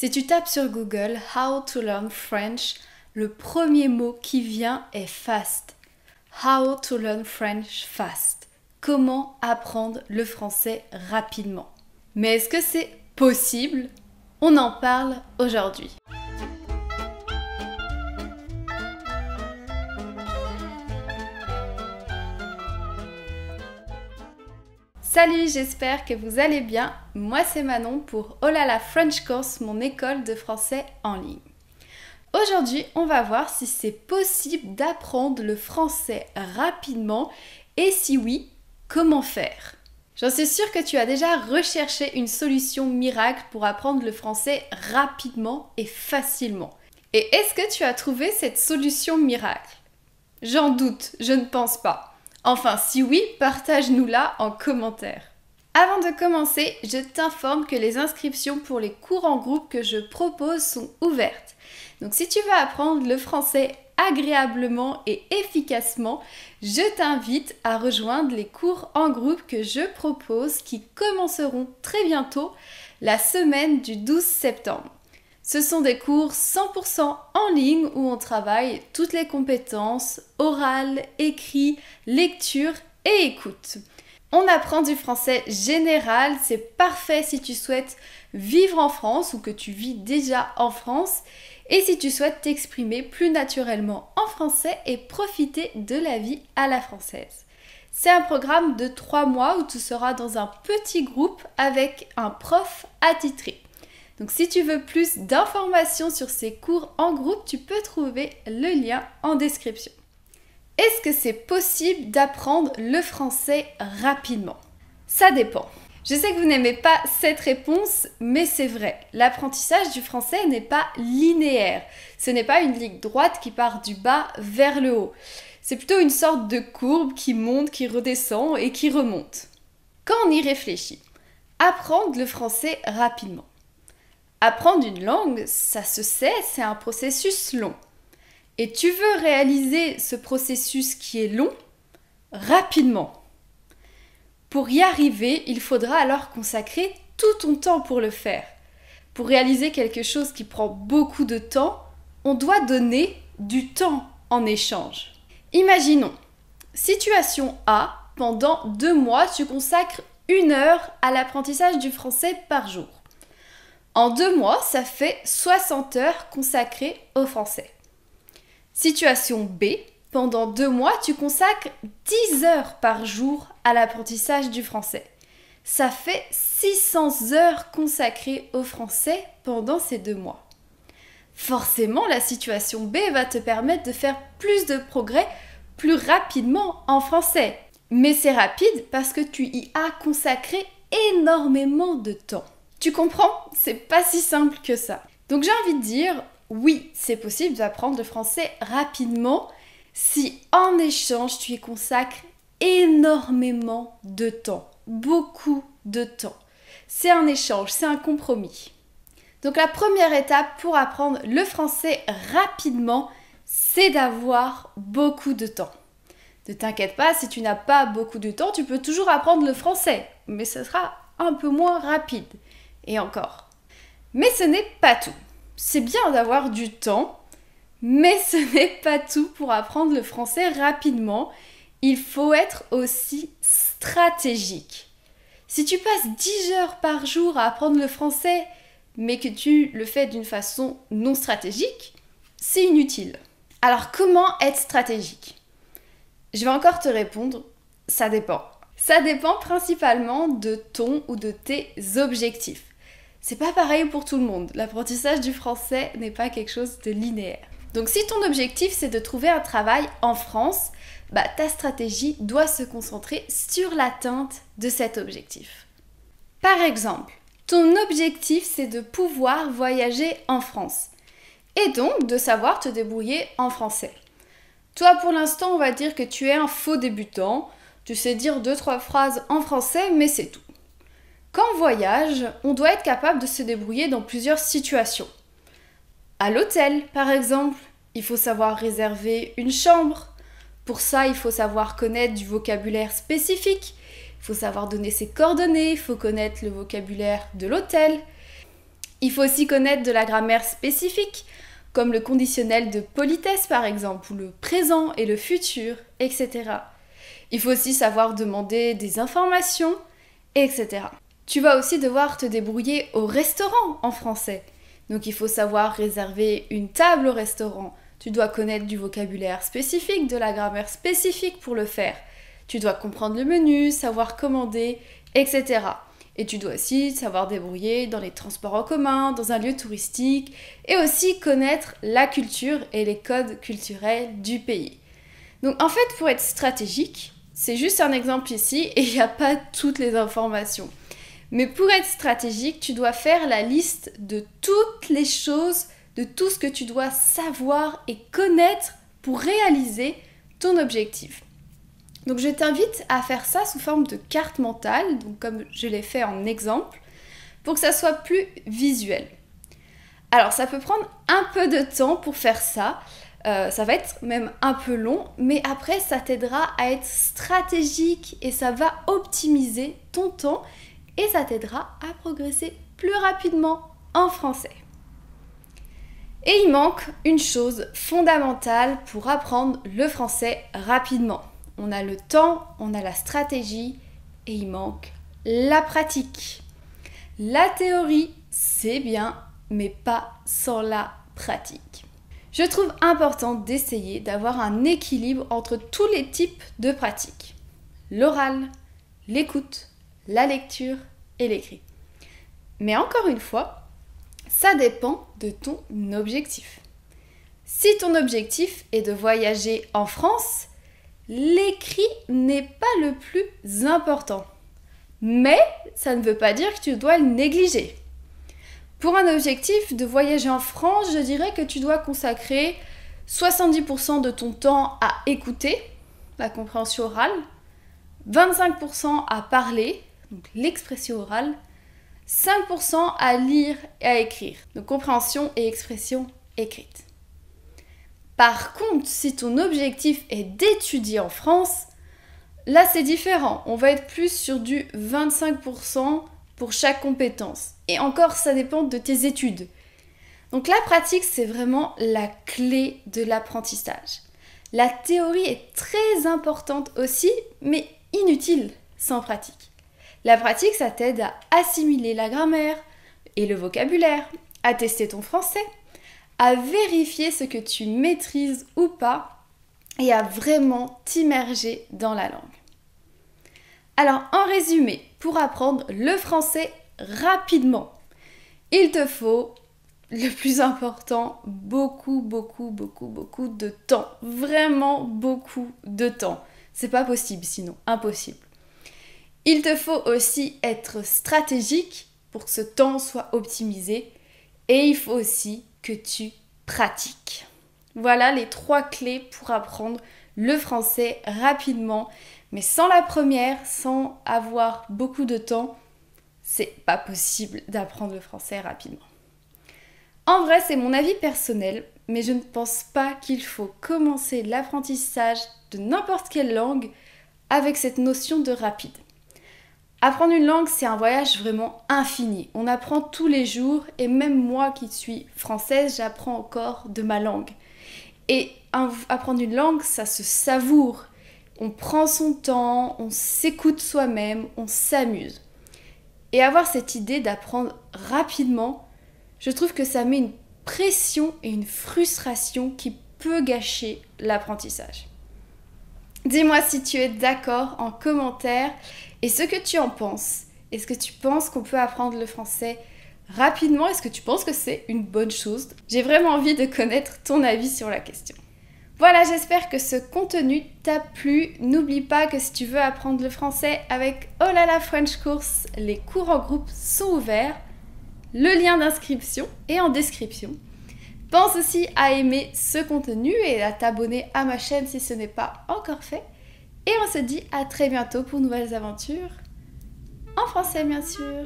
Si tu tapes sur Google How to learn French, le premier mot qui vient est fast. How to learn French fast. Comment apprendre le français rapidement. Mais est-ce que c'est possible? On en parle aujourd'hui. Salut, j'espère que vous allez bien. Moi c'est Manon pour Oh là là French Course, mon école de français en ligne. Aujourd'hui, on va voir si c'est possible d'apprendre le français rapidement et si oui, comment faire. J'en suis sûre que tu as déjà recherché une solution miracle pour apprendre le français rapidement et facilement. Et est-ce que tu as trouvé cette solution miracle? J'en doute, je ne pense pas. Enfin, si oui, partage-nous-la en commentaire. Avant de commencer, je t'informe que les inscriptions pour les cours en groupe que je propose sont ouvertes. Donc si tu veux apprendre le français agréablement et efficacement, je t'invite à rejoindre les cours en groupe que je propose qui commenceront très bientôt, la semaine du 12 septembre. Ce sont des cours 100% en ligne où on travaille toutes les compétences orales, écrit, lecture et écoute. On apprend du français général, c'est parfait si tu souhaites vivre en France ou que tu vis déjà en France et si tu souhaites t'exprimer plus naturellement en français et profiter de la vie à la française. C'est un programme de 3 mois où tu seras dans un petit groupe avec un prof attitré. Donc si tu veux plus d'informations sur ces cours en groupe, tu peux trouver le lien en description. Est-ce que c'est possible d'apprendre le français rapidement? Ça dépend. Je sais que vous n'aimez pas cette réponse, mais c'est vrai. L'apprentissage du français n'est pas linéaire. Ce n'est pas une ligne droite qui part du bas vers le haut. C'est plutôt une sorte de courbe qui monte, qui redescend et qui remonte. Quand on y réfléchit, apprendre le français rapidement. Apprendre une langue, ça se sait, c'est un processus long. Et tu veux réaliser ce processus qui est long rapidement. Pour y arriver, il faudra alors consacrer tout ton temps pour le faire. Pour réaliser quelque chose qui prend beaucoup de temps, on doit donner du temps en échange. Imaginons, situation A, pendant 2 mois, tu consacres 1 heure à l'apprentissage du français par jour. En 2 mois, ça fait 60 heures consacrées au français. Situation B, pendant 2 mois, tu consacres 10 heures par jour à l'apprentissage du français. Ça fait 600 heures consacrées au français pendant ces 2 mois. Forcément, la situation B va te permettre de faire plus de progrès plus rapidement en français. Mais c'est rapide parce que tu y as consacré énormément de temps. Tu comprends? C'est pas si simple que ça. Donc j'ai envie de dire, oui, c'est possible d'apprendre le français rapidement si en échange tu y consacres énormément de temps. Beaucoup de temps. C'est un échange, c'est un compromis. Donc la première étape pour apprendre le français rapidement, c'est d'avoir beaucoup de temps. Ne t'inquiète pas, si tu n'as pas beaucoup de temps, tu peux toujours apprendre le français, mais ce sera un peu moins rapide. Et encore. Mais ce n'est pas tout. C'est bien d'avoir du temps, mais ce n'est pas tout pour apprendre le français rapidement. Il faut être aussi stratégique. Si tu passes 10 heures par jour à apprendre le français, mais que tu le fais d'une façon non stratégique, c'est inutile. Alors comment être stratégique? Je vais encore te répondre, ça dépend. Ça dépend principalement de ton ou de tes objectifs. C'est pas pareil pour tout le monde. L'apprentissage du français n'est pas quelque chose de linéaire. Donc si ton objectif c'est de trouver un travail en France, ta stratégie doit se concentrer sur l'atteinte de cet objectif. Par exemple, ton objectif c'est de pouvoir voyager en France et donc de savoir te débrouiller en français. Toi pour l'instant on va dire que tu es un faux débutant, tu sais dire 2-3 phrases en français mais c'est tout. Quand on voyage, on doit être capable de se débrouiller dans plusieurs situations. À l'hôtel, par exemple, il faut savoir réserver une chambre. Pour ça, il faut savoir connaître du vocabulaire spécifique. Il faut savoir donner ses coordonnées, il faut connaître le vocabulaire de l'hôtel. Il faut aussi connaître de la grammaire spécifique, comme le conditionnel de politesse par exemple, ou le présent et le futur, etc. Il faut aussi savoir demander des informations, etc. Tu vas aussi devoir te débrouiller au restaurant en français. Donc il faut savoir réserver une table au restaurant. Tu dois connaître du vocabulaire spécifique, de la grammaire spécifique pour le faire. Tu dois comprendre le menu, savoir commander, etc. Et tu dois aussi savoir débrouiller dans les transports en commun, dans un lieu touristique, et aussi connaître la culture et les codes culturels du pays. Donc en fait, pour être stratégique, c'est juste un exemple ici et il n'y a pas toutes les informations. Mais pour être stratégique, tu dois faire la liste de toutes les choses, de tout ce que tu dois savoir et connaître pour réaliser ton objectif. Donc je t'invite à faire ça sous forme de carte mentale, donc comme je l'ai fait en exemple, pour que ça soit plus visuel. Alors ça peut prendre un peu de temps pour faire ça, ça va être même un peu long, mais après ça t'aidera à être stratégique et ça va optimiser ton temps et ça t'aidera à progresser plus rapidement en français. Et il manque une chose fondamentale pour apprendre le français rapidement. On a le temps, on a la stratégie et il manque la pratique. La théorie, c'est bien, mais pas sans la pratique. Je trouve important d'essayer d'avoir un équilibre entre tous les types de pratiques. L'oral, l'écoute, la lecture et l'écrit. Mais encore une fois, ça dépend de ton objectif. Si ton objectif est de voyager en France, l'écrit n'est pas le plus important. Mais ça ne veut pas dire que tu dois le négliger. Pour un objectif de voyager en France, je dirais que tu dois consacrer 70% de ton temps à écouter, la compréhension orale, 25% à parler, donc l'expression orale, 5% à lire et à écrire, donc compréhension et expression écrite. Par contre, si ton objectif est d'étudier en France, là c'est différent. On va être plus sur du 25% pour chaque compétence. Et encore, ça dépend de tes études. Donc la pratique, c'est vraiment la clé de l'apprentissage. La théorie est très importante aussi, mais inutile sans pratique. La pratique, ça t'aide à assimiler la grammaire et le vocabulaire, à tester ton français, à vérifier ce que tu maîtrises ou pas et à vraiment t'immerger dans la langue. Alors, en résumé, pour apprendre le français rapidement, il te faut, le plus important, beaucoup de temps. Vraiment beaucoup de temps. C'est pas possible sinon, impossible. Il te faut aussi être stratégique pour que ce temps soit optimisé et il faut aussi que tu pratiques. Voilà les 3 clés pour apprendre le français rapidement. Mais sans la première, sans avoir beaucoup de temps, c'est pas possible d'apprendre le français rapidement. En vrai, c'est mon avis personnel, mais je ne pense pas qu'il faut commencer l'apprentissage de n'importe quelle langue avec cette notion de rapide. Apprendre une langue, c'est un voyage vraiment infini. On apprend tous les jours et même moi qui suis française, j'apprends encore de ma langue. Et apprendre une langue, ça se savoure. On prend son temps, on s'écoute soi-même, on s'amuse. Et avoir cette idée d'apprendre rapidement, je trouve que ça met une pression et une frustration qui peut gâcher l'apprentissage. Dis-moi si tu es d'accord en commentaire et ce que tu en penses. Est-ce que tu penses qu'on peut apprendre le français rapidement? Est-ce que tu penses que c'est une bonne chose? J'ai vraiment envie de connaître ton avis sur la question. Voilà, j'espère que ce contenu t'a plu. N'oublie pas que si tu veux apprendre le français avec Oh là là French Course, les cours en groupe sont ouverts. Le lien d'inscription est en description. Pense aussi à aimer ce contenu et à t'abonner à ma chaîne si ce n'est pas encore fait. Et on se dit à très bientôt pour de nouvelles aventures. En français bien sûr.